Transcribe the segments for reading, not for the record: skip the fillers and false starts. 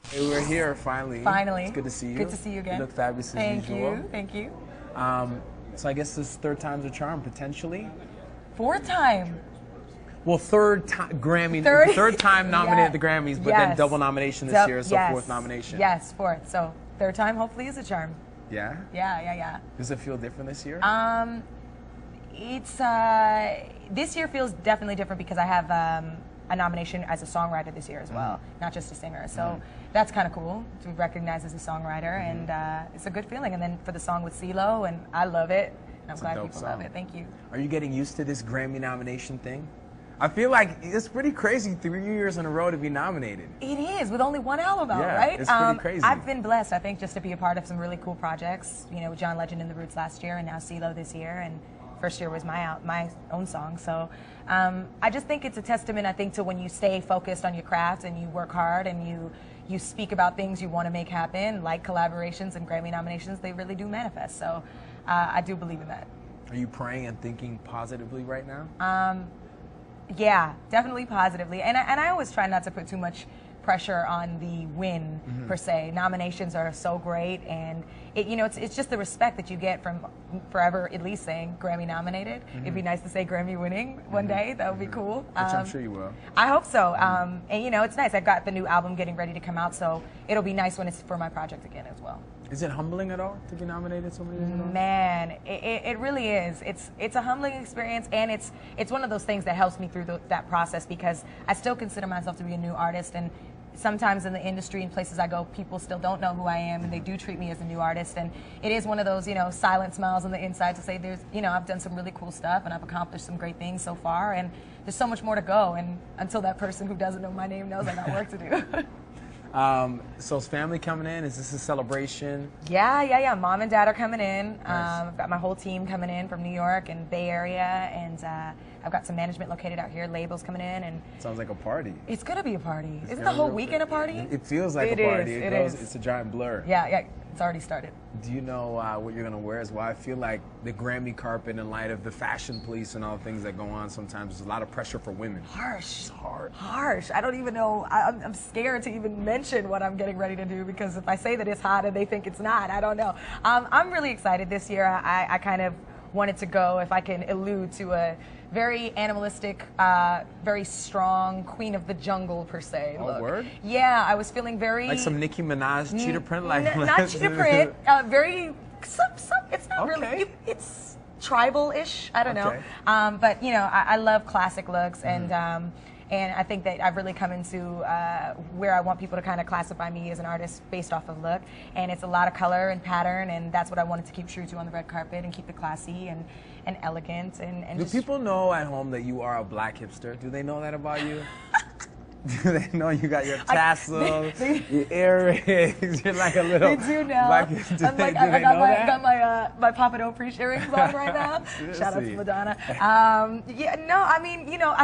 Hey, we're here finally. Finally. It's good to see you. Good to see you again. You look fabulous as usual. Thank you. So I guess this third time's a charm, potentially. Fourth time. Well, third time Grammy, third time nominated at the Grammys, but then double nomination this year, so fourth nomination. Yes, fourth. So third time hopefully is a charm. Yeah? Yeah. Does it feel different this year? It's this year feels definitely different because I have a nomination as a songwriter this year as well, not just a singer. So that's kind of cool to be recognized as a songwriter, and it's a good feeling. And then for the song with CeeLo, and I love it. And I'm glad people love it. Thank you. Are you getting used to this Grammy nomination thing? I feel like it's pretty crazy 3 years in a row to be nominated. It is, with only one album out, right? It's pretty crazy. I've been blessed, I think, just to be a part of some really cool projects. You know, with John Legend and the Roots last year, and now CeeLo this year, and first year was my own song. So I just think it's a testament, I think, to when you stay focused on your craft and you work hard and you speak about things you want to make happen, like collaborations and Grammy nominations, they really do manifest. So I do believe in that. Are you praying and thinking positively right now? Yeah, definitely positively. And I always try not to put too much pressure on the win, per se. Nominations are so great, and it's just the respect that you get from forever at least saying Grammy nominated. It'd be nice to say Grammy winning one day. That would be cool. Which I'm sure you will. I hope so. And it's nice. I've got the new album getting ready to come out, so it'll be nice when it's for my project again as well. Is it humbling at all to be nominated so many years in a row? Man, it really is. It's a humbling experience, and it's one of those things that helps me through that process, because I still consider myself to be a new artist, and sometimes in the industry and places I go, people still don't know who I am, and they do treat me as a new artist, and it is one of those, silent smiles on the inside to say I've done some really cool stuff, and I've accomplished some great things so far, and there's so much more to go, and until that person who doesn't know my name knows, I got work to do. So is family coming in? Is this a celebration? Yeah. Mom and Dad are coming in. Nice. I've got my whole team coming in from New York and Bay Area, and I've got some management located out here, labels coming in, and sounds like a party. It's gonna be a party. Isn't the whole weekend a party? It feels like a party. It's a giant blur. Yeah. It's already started. Do you know what you're gonna wear as well? I feel like the Grammy carpet, in light of the fashion police and all the things that go on, sometimes there's a lot of pressure for women. Harsh. It's hard. Harsh. I don't even know. I'm scared to even mention what I'm getting ready to do, because if I say that it's hot and they think it's not, I don't know. I'm really excited this year. I kind of wanted to go, if I can allude to a very animalistic, very strong queen of the jungle, per se. Oh, word? Yeah, I was feeling very... Like some Nicki Minaj cheetah print? Not cheetah print. Very... it's not really... It's tribal-ish. I don't know. But, I love classic looks, and I think that I've really come into where I want people to kind of classify me as an artist based off of look. And it's a lot of color and pattern, and that's what I wanted to keep true to on the red carpet, and keep it classy and elegant. And do people know at home that you are a black hipster? Do they know that about you? Do they know you got your tassels, your earrings? You're like a little... They do now. Black, I got my Papa Don't Preach earrings on right now. Shout out to Madonna. I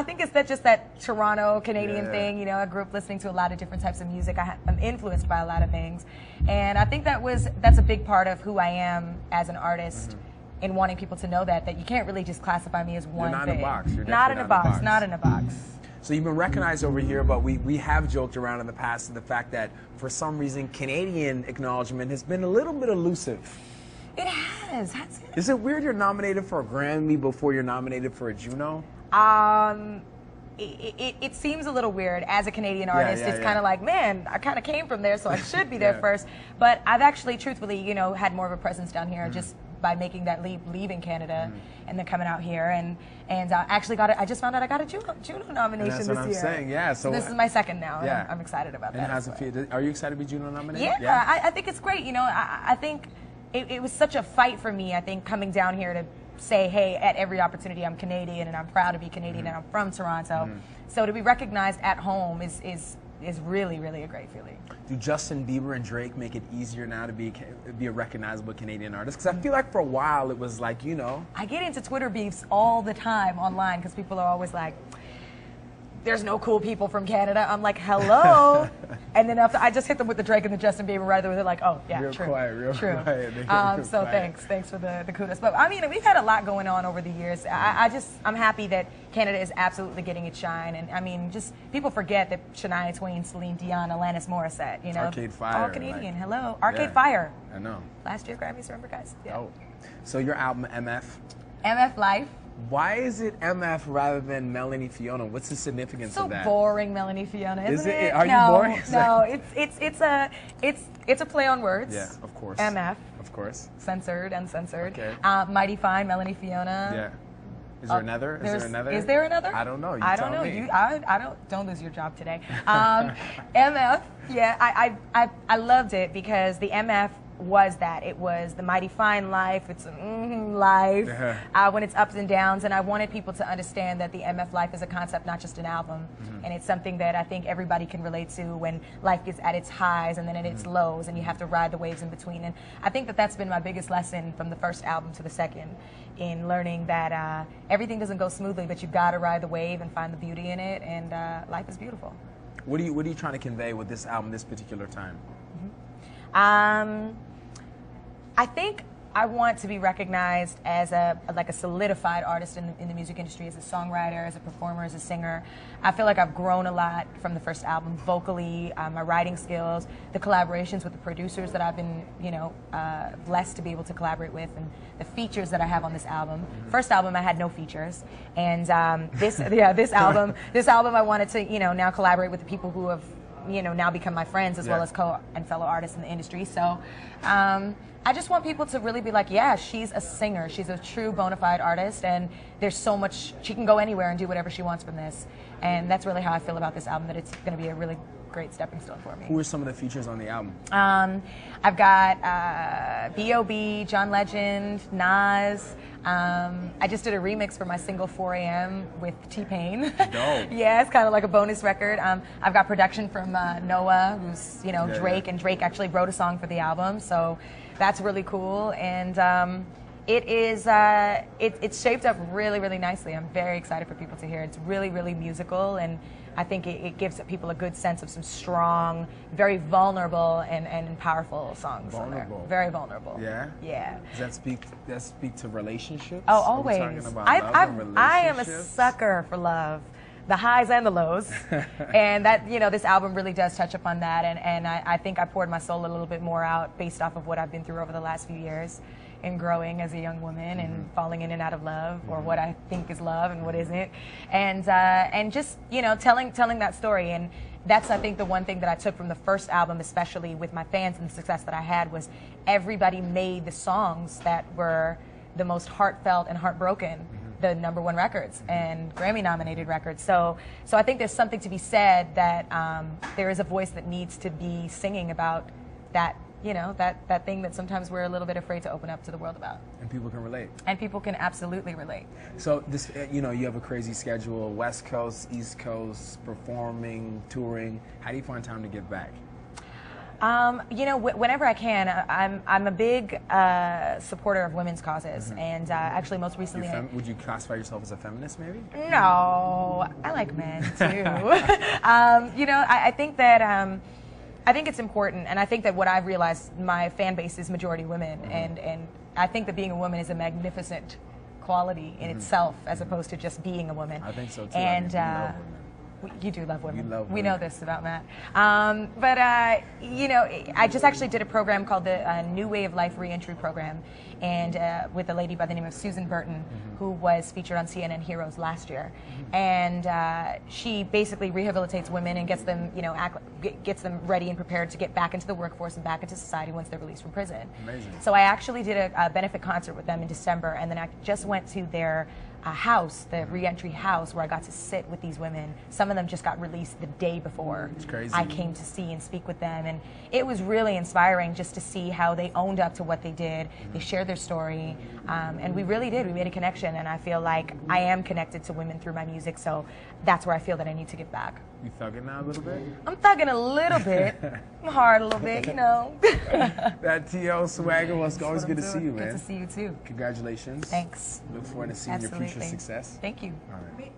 think it's just that Toronto Canadian thing. I grew up listening to a lot of different types of music. I'm influenced by a lot of things, and I think that's a big part of who I am as an artist. In wanting people to know that you can't really just classify me as one thing. You're not in a box. You're not in a box. Not in a box. So you've been recognized over here, but we have joked around in the past to the fact that for some reason Canadian acknowledgement has been a little bit elusive. It has. Is it weird you're nominated for a Grammy before you're nominated for a Juno? It seems a little weird as a Canadian artist. It's kind of like, man, I kind of came from there, so I should be there first. But I've actually, truthfully, had more of a presence down here just by making that leap, leaving Canada, and then coming out here, and actually I just found out I got a Juno nomination this year. That's what I'm saying. Yeah. So this is my second now. And I'm excited about that. And how's it feel? Are you excited to be Juno nominated? Yeah. I think it's great. I think it was such a fight for me. I think coming down here to say, hey, at every opportunity, I'm Canadian, and I'm proud to be Canadian, and I'm from Toronto. So to be recognized at home is really, really a great feeling. Do Justin Bieber and Drake make it easier now to be a recognizable Canadian artist? Because I feel like for a while it was like, I get into Twitter beefs all the time online, because people are always like, there's no cool people from Canada. I'm like, hello. And then after I just hit them with the Drake and the Justin Bieber right away. They're like, oh yeah, real true, quiet, real true. quiet. So quiet. thanks for the kudos. But I mean, we've had a lot going on over the years. I'm happy that Canada is absolutely getting its shine. And I mean, just people forget that Shania Twain, Celine Dion, Alanis Morissette, you know, Arcade Fire, all Canadian. like, Hello, Arcade yeah, Fire. I know. Last year Grammys, remember guys? Yeah. Oh, so your album MF. MF Life. Why is it MF rather than Melanie Fiona? What's the significance So of that? boring, Melanie Fiona, isn't it? Are you no, boring? No, it's a play on words. Yeah, of course. MF. Of course. Censored, uncensored. Okay. Mighty Fine, Melanie Fiona. Yeah. Is there another? Is there another? Is there another? I don't know. I don't know. Don't lose your job today. MF. Yeah, I loved it because the MF was that. It was the mighty fine life. It's life when it's ups and downs. And I wanted people to understand that the MF life is a concept, not just an album. And it's something that I think everybody can relate to when life gets at its highs and then at its lows, and you have to ride the waves in between. And I think that that's been my biggest lesson from the first album to the second, in learning that everything doesn't go smoothly, but you've got to ride the wave and find the beauty in it. And life is beautiful. What are you trying to convey with this album, this particular time? I think I want to be recognized as a solidified artist in the music industry, as a songwriter, as a performer, as a singer. I feel like I've grown a lot from the first album, vocally, my writing skills, the collaborations with the producers that I've been, blessed to be able to collaborate with, and the features that I have on this album. First album, I had no features, and this album I wanted to, now collaborate with the people who have, now become my friends as well as and fellow artists in the industry. So I just want people to really be like, yeah, she's a singer. She's a true bona fide artist, and there's so much, she can go anywhere and do whatever she wants from this. And that's really how I feel about this album, that it's going to be a really great stepping stone for me. Who are some of the features on the album? I've got B.O.B., John Legend, Nas. I just did a remix for my single 4 a.m. with T-Pain. Dope. Yeah, it's kind of like a bonus record. I've got production from Noah, who's, Drake, and Drake actually wrote a song for the album, so that's really cool. And it's shaped up really, really nicely. I'm very excited for people to hear it. It's really, really musical, and I think it gives people a good sense of some strong, very vulnerable and powerful songs. Vulnerable. Very vulnerable. Yeah? Yeah. Does that speak to relationships? Oh, always. Are we talking about love and relationships? I am a sucker for love. The highs and the lows. And that, this album really does touch upon that. And I think I poured my soul a little bit more out based off of what I've been through over the last few years in growing as a young woman and falling in and out of love, or what I think is love and what isn't. And just, telling that story. And that's, I think, the one thing that I took from the first album, especially with my fans and the success that I had, was everybody made the songs that were the most heartfelt and heartbroken the #1 records and Grammy-nominated records. So I think there's something to be said that there is a voice that needs to be singing about that, that thing that sometimes we're a little bit afraid to open up to the world about. And people can relate. And people can absolutely relate. So this, you have a crazy schedule: West Coast, East Coast, performing, touring. How do you find time to give back? Whenever I can. I'm a big supporter of women's causes, and actually most recently... Would you classify yourself as a feminist, maybe? No, I like men too. I think that I think it's important, and I think that what I've realized, my fan base is majority women, and I think that being a woman is a magnificent quality in itself, as opposed to just being a woman. I think so too. And you do love women. We know this about Matt. I just actually did a program called the New Way of Life Reentry Program, and with a lady by the name of Susan Burton, who was featured on CNN Heroes last year. And she basically rehabilitates women and gets them, gets them ready and prepared to get back into the workforce and back into society once they're released from prison. Amazing. So I actually did a benefit concert with them in December, and then I just went to their house, the reentry house, where I got to sit with these women. Some of them just got released the day before I came to see and speak with them, and it was really inspiring just to see how they owned up to what they did. They shared their story, and we really did. We made a connection, and I feel like I am connected to women through my music, so that's where I feel that I need to give back. You thugging now a little bit? I'm thugging a little bit. I'm hard a little bit, That T.O. swagger was always good to see you, man. Good to see you too. Congratulations. Thanks. Look forward to seeing your future success. Thank you. All right.